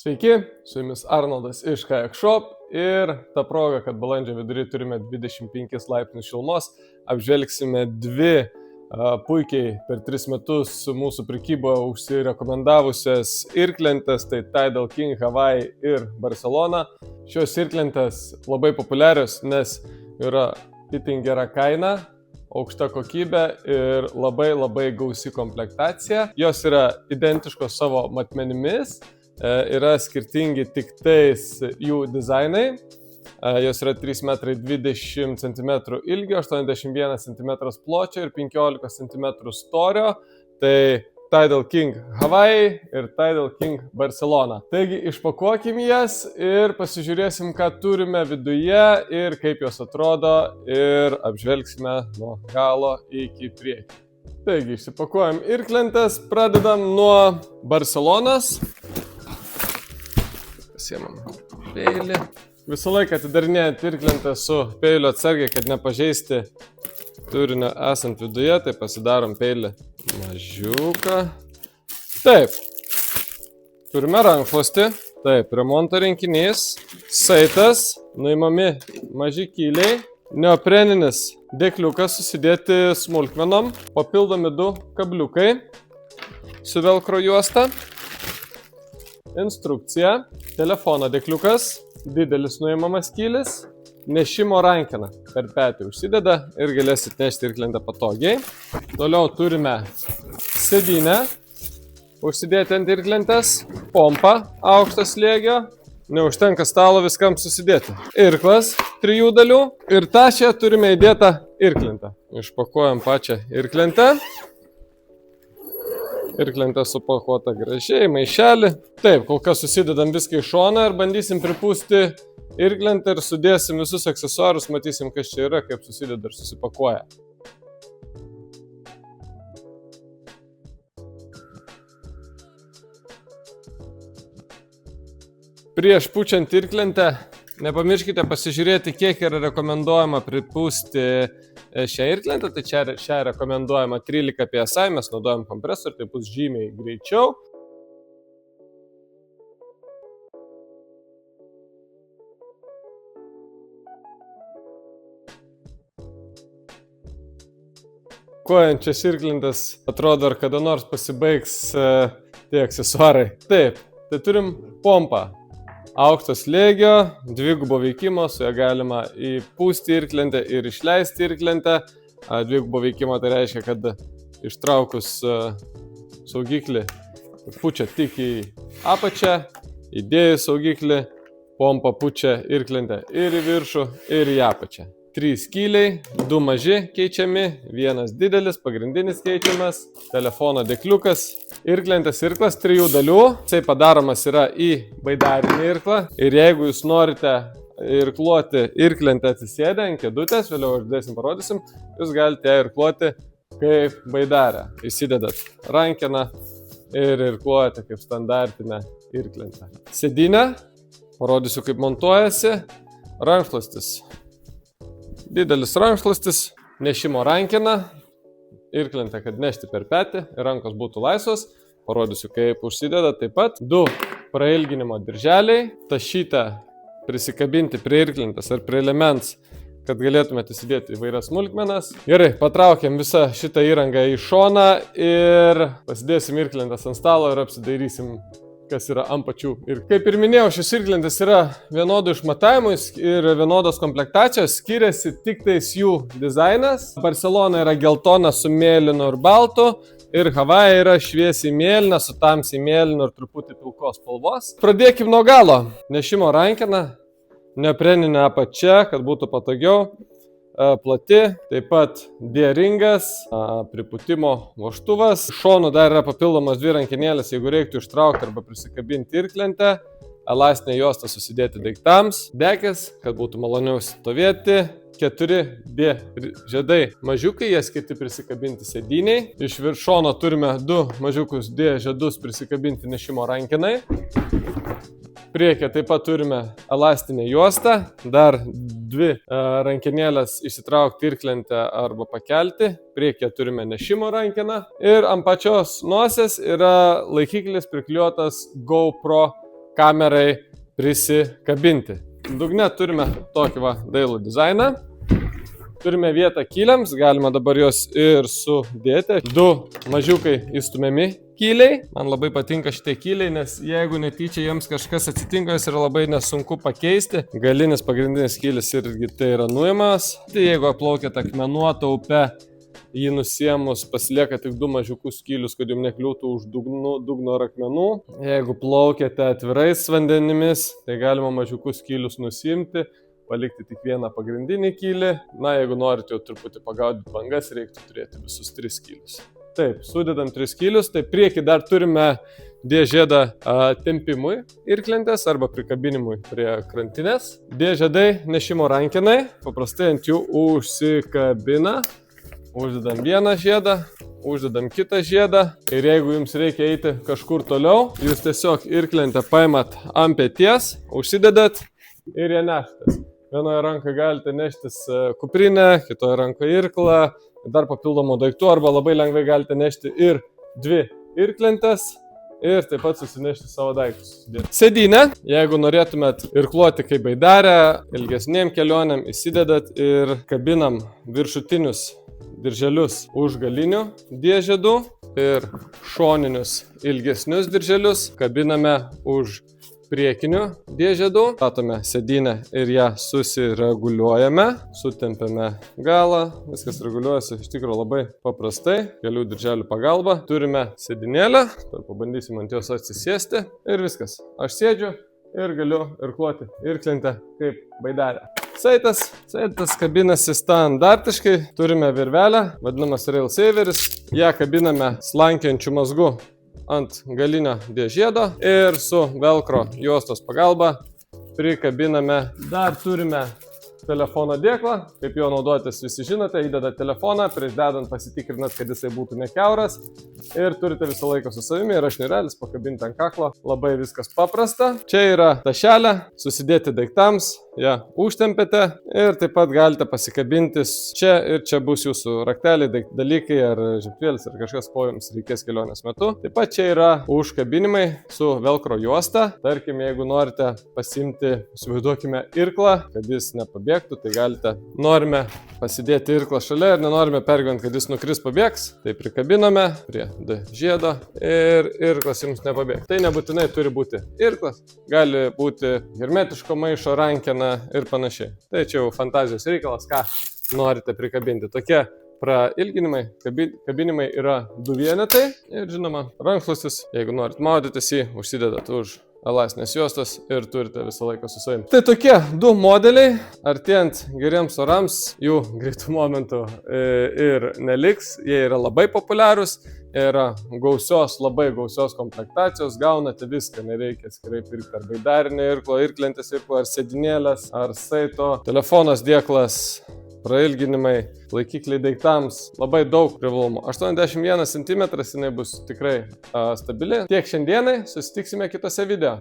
Sveiki, su jumis Arnoldas iš Kayak Shop ir ta proga, kad balandžio vidury turime 25 laipsnius šilumos, apžvelgsime dvi puikiai per 3 metus mūsų prekyboje užsirekomendavusias irklentes, tai Tidal King, Hawaii ir Barcelona. Šios irklentes labai populiarios, nes yra itin gera kaina, aukšta kokybė ir labai gausi komplektacija. Jos yra identiškos savo matmenimis. Yra skirtingi tik tais jų dizainai. Jos yra 3,20 cm ilgio, 81 cm pločio ir 15 cm storio. Tai Tidal King Hawaii ir Tidal King Barcelona. Taigi išpakuokim jas ir pasižiūrėsim, ką turime viduje ir kaip jos atrodo ir apžvelgsime nuo galo iki priekio. Taigi išsipakuojam irklentes, pradedam nuo Barcelonos. Pasiemam peilį. Visą laiką atidarinėjant irklentę su peiliu atsargiai, kad nepažeisti turinio esant viduje, tai pasidarom peilį mažiuką. Taip, turime rankšluostį, taip, remonto rinkinys, saitas, nuimami maži kyliai, neopreninis dėkliukas susidėti smulkmenom, papildomi 2 kabliukai su velcro juosta. Instrukcija, telefono dėkliukas, didelis nuimamas kylis, nešimo rankena per petį užsideda ir galėsit nešti irklentę patogiai. Toliau turime sėdynę, užsidėti ant irklentės, pompą aukšto slėgio, neužtenka stalo viskam susidėti. Irklas 3 dalių ir tašę turime įdėtą irklentę. Išpakuojam pačią irklentę. Irklentė supakuota gražiai, maišelį. Taip, kol kas susidedam viską į šoną ir bandysim pripūsti irklentę ir sudėsim visus aksesuarus, matysim, kas čia yra, kaip susideda ir susipakuoja. Prieš pučiant irklentę, nepamirškite pasižiūrėti, kiek yra rekomenduojama pripūsti šią irklentę, tai čia rekomenduojama 13 PSI, mes naudojam kompresorių, tai bus žymiai greičiau. Kuojančias irklentės atrodo, ar kada nors pasibaigs tie aksesuarai. Taip, tai turim pompą. Aukšto slėgio, dvigubo veikimo, su ją galima įpūsti irklentę ir išleisti irklentę. Dvigubo veikimo tai reiškia, kad ištraukus saugiklį pučia tik į apačią, įdėjus saugiklį, pompa pučia irklentę ir į viršų, ir į apačią. 3 kyliai, 2 maži keičiami, 1 didelis, pagrindinis keičiamas, telefono dėkliukas, irklentės irklas 3 dalių. Jisai padaromas yra į baidarinį irklą ir jeigu jūs norite irkluoti irklentę atsisėdę ant kėdutės, vėliau uždėsim parodysim, jūs galite ją irkluoti kaip baidarę. Įsidedat rankeną ir irkluojate kaip standartinę irklentę. Sėdynę, parodysiu kaip montuojasi, rankšluostis. Didelis rankšluostis, nešimo rankena, irklentė, kad nešti per petį ir rankos būtų laisvos. Parodysiu, kaip užsideda. Taip pat 2 prailginimo dirželiai, tašytę prisikabinti prie irklentės ar prie elements, kad galėtumėte įsidėti įvairias smulkmenas. Gerai, patraukiam visą šitą įrangą į šoną ir pasidėsim irklentės ant stalo ir apsidairysim, kas yra ant pačių. Ir kaip ir minėjau, šis irklentės yra vienodų išmatavimų ir vienodos komplektacijos, skiriasi tik tais jų dizainas. Barcelona yra geltona su mėlynu ir baltu ir Hawaii yra šviesiai mėlyna su tamsiai mėlynu ir truputį pilkos spalvos. Pradėkim nuo galo. Nešimo rankena, neopreninė apačia, kad būtų patogiau. Plati, taip pat D-ringas, pripūtimo vožtuvas. Šonų dar yra papildomas 2 rankenėlės, jeigu reiktų ištraukti arba prisikabinti irklentę. Elastinė juosta susidėti daiktams. Dekės, kad būtų maloniau stovėti. 4 D žiedai mažiukai, jie skirti prisikabinti sėdyniai. Iš viršono turime 2 mažiukus D žiedus prisikabinti nešimo rankenai. Priekyje taip pat turime elastinę juostą, dar 2 rankenėlės išsitraukti irklentę arba pakelti. Priekyje turime nešimo rankeną ir ant pačios nosies yra laikiklis priklijuotas GoPro kamerai prisikabinti. Dugne turime tokį dailų dizainą. Turime vietą kyliams, galima dabar juos ir sudėti. 2 mažiukai įstumiami kyliai. Man labai patinka šitie kyliai, nes jeigu netyčia jiems kažkas atsitinka, jis yra labai nesunku pakeisti. Galinis pagrindinis kylis irgi tai yra nuimamas. Tai jeigu plaukėte akmenuotą upę, jį nusiemus pasilieka tik 2 mažiukus kylius, kad jums nekliūtų už dugno ar akmenų. Jeigu plaukėte atvirais vandenimis, tai galima mažiukus kylius nusimti, palikti tik vieną pagrindinį kylį. Na, jeigu norite jau truputį pagaudyti bangas, reiktų turėti visus 3 kylius. Taip, sudedam 3 kylius, tai priekį dar turime dėžėdą tempimui irklentės arba prikabinimui prie krantinės. Dėžėdai nešimo rankenai, paprastai ant jų užsikabina. Uždedam vieną žiedą, uždedam kitą žiedą ir jeigu jums reikia eiti kažkur toliau, jūs tiesiog irklentę paimat ant peties, užsidedat ir ją neštės. Vienoje rankoje galite neštis kuprinę, kitoje rankoje irklą, dar papildomų daiktų, arba labai lengvai galite nešti ir 2 irklentės ir taip pat susinešti savo daiktus. Sėdynę, jeigu norėtumėt irkluoti kaip baidarę, ilgesnėm kelionėm įsidedat ir kabinam viršutinius dirželius už galinių dėžėdų ir šoninius ilgesnius dirželius kabiname už priekinių dėžėdų. Statome sėdynę ir ją susireguliuojame, sutempiame galą, viskas reguliuojasi iš tikrųjų labai paprastai, kelių dirželių pagalba. Turime sėdynėlę, pabandysim ant jos atsisėsti ir viskas. Aš sėdžiu ir galiu irkluoti irklentę kaip baidarę. Saitas kabinasi standartiškai, turime virvelę, vadinamas railsaveris, ją kabiname slankiančių mazgų ant galinio dėžėdo ir su velcro juostos pagalba prikabiname. Dar turime telefono dėklą, kaip jo naudotis visi žinote, įdedat telefoną, prieš dedant pasitikrinat, kad jisai būtų nekiauras ir turite visą laiką su savimi, yra šnirelis pakabinti ant kaklo, labai viskas paprasta. Čia yra tašelė, susidėti daiktams, ją užtempiate ir taip pat galite pasikabinti čia ir čia bus jūsų rakteliai, dalykai ar žiebtuvėlis ar kažkas, ko jums reikės kelionės metu. Taip pat čia yra užkabinimai su velcro juosta, tarkim, jeigu norite pasimti, įsivaizduokime irklą, kad jis nepabėgtų, tai galite, norime pasidėti irklą šalia ir nenorime pergyventi, kad jis nukris pabėgs, tai prikabiname prie žiedo ir irklas jums nepabėgs. Tai nebūtinai turi būti irklas, gali būti hermetiško maišo rankena ir panašiai. Tai čia jau fantazijos reikalas, ką norite prikabinti. Tokie prailginimai, kabinimai yra 2 vienetai ir žinoma rankšluostis, jeigu norit maudytis jį, užsidedat už elastinės juostos ir turite visą laiką su savimi. Tai tokie 2 modeliai, artėjant geriems orams, jų greitų momentų ir neliks, jie yra labai populiarūs, yra labai gausios komplektacijos, gaunate viską, nereikia atskirai pirkti ar baidarinę irklo, irklentės irklo, ar sėdinėlės, ar saito, telefonas, dėklas, prailginimai, laikikliai daiktams, labai daug privalumų. 81 cm jinai bus tikrai stabili. Tiek šiandienai, susitiksime kitose video.